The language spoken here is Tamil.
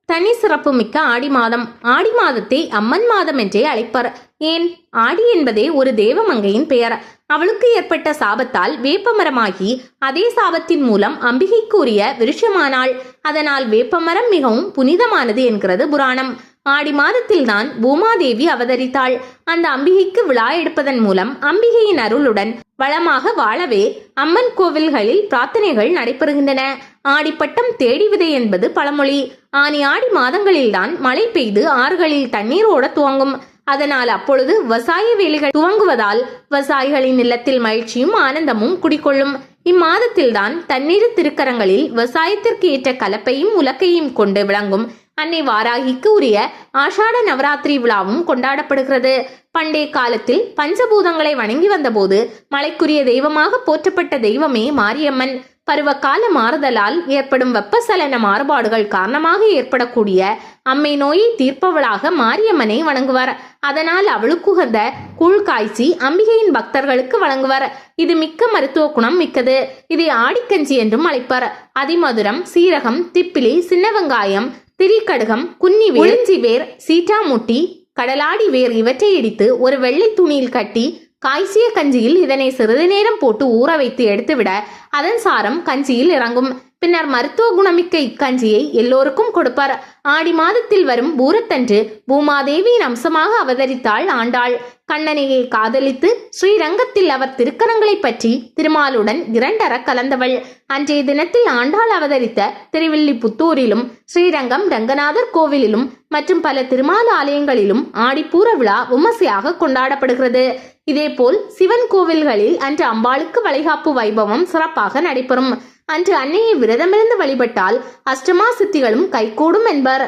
தனி சிறப்பு மிக்க ஆடி மாதம். ஆடி மாதத்தை அம்மன் மாதம் என்றே அழைப்பர். ஏன், ஆடி என்பதே ஒரு தேவமங்கையின் பெயர். அவளுக்கு ஏற்பட்ட சாபத்தால் வேப்பமரமாகி அதே சாபத்தின் மூலம் அம்பிகைக்கு உரிய விருஷமானாள். அதனால் வேப்பமரம் மிகவும் புனிதமானது என்கிறது புராணம். ஆடி மாதத்தில் தான் பூமாதேவி அவதரித்தாள். அந்த அம்பிகைக்கு விழா எடுப்பதன் மூலம் அம்பிகையின் அருளுடன் வளமாக வாழவே அம்மன் கோவில்களில் பிரார்த்தனைகள் நடைபெறுகின்றன. ஆடிப்பட்டம் தேடி விதை என்பது பழமொழி. ஆனி ஆடி மாதங்களில்தான் மழை பெய்து ஆறுகளில் தண்ணீர் ஓட துவங்கும். அதனால் அப்பொழுது விவசாய வேலைகள் துவங்குவதால் விவசாயிகளின் இல்லத்தில் மகிழ்ச்சியும் ஆனந்தமும் குடிக்கொள்ளும். இம்மாதத்தில்தான் தண்ணீர் திருக்கரங்களில் விவசாயத்திற்கு ஏற்ற கலப்பையும் உலக்கையும் கொண்டு விளங்கும் அன்னை வாராகிக்கு உரிய ஆஷாட நவராத்திரி விழாவும் கொண்டாடப்படுகிறது. பண்டைய காலத்தில் பஞ்சபூதங்களை வணங்கி வந்தபோது மழைக்குரிய தெய்வமாக போற்றப்பட்ட தெய்வமே மாரியம்மன். பருவகால மாறுதலால் ஏற்படும் வெப்பசலன மாறுபாடுகள் காரணமாக ஏற்படக்கூடிய அம்மை நோயை தீர்ப்பவளாக மாரியம்மனை வணங்குவர். அதனால் அவளுக்குகந்த கூழ் காய்ச்சி அம்பிகையின் பக்தர்களுக்கு வழங்குவர். இது மிக்க மருத்துவ குணம் மிக்கது. இதை ஆடிக்கஞ்சி என்றும் அழைப்பர். அதிமதுரம், சீரகம், திப்பிலி, சின்ன வெங்காயம், திரிகடுகம், குன்னி வேர், ஒளிஞ்சி வேர், சீட்டாமுட்டி, கடலாடி வேர் இவற்றை இடித்து ஒரு வெள்ளை துணியில் கட்டி காய்ச்சிய கஞ்சியில் இதனை சிறிது நேரம் போட்டு ஊற வைத்து எடுத்துவிட அதன் சாரம் கஞ்சியில் இறங்கும். பின்னர் மருத்துவ குணமிக்க இக்கஞ்சியை எல்லோருக்கும் கொடுப்பர். ஆடி மாதத்தில் வரும் பூரத்தன்று பூமாதேவியின் அம்சமாக அவதரித்தாள் ஆண்டாள். கண்ணனையை காதலித்து ஸ்ரீரங்கத்தில் அவர் திருக்கரங்களை பற்றி திருமாலுடன் இரண்டர கலந்தவள். அன்றைய தினத்தில் ஆண்டாள் அவதரித்த திருவில்லிபுத்தூரிலும் ஸ்ரீரங்கம் ரங்கநாதர் கோவிலிலும் மற்றும் பல திருமால் ஆலயங்களிலும் ஆடிப்பூர விழா விமர்சையாக கொண்டாடப்படுகிறது. இதேபோல் சிவன் கோவில்களில் அன்று அம்பாளுக்கு வளைகாப்பு வைபவம் சிறப்பாக நடைபெறும். அன்று அன்னையை விரதமிருந்து வழிபட்டால் அஷ்டமா சித்திகளும் கைகூடும் என்பர்.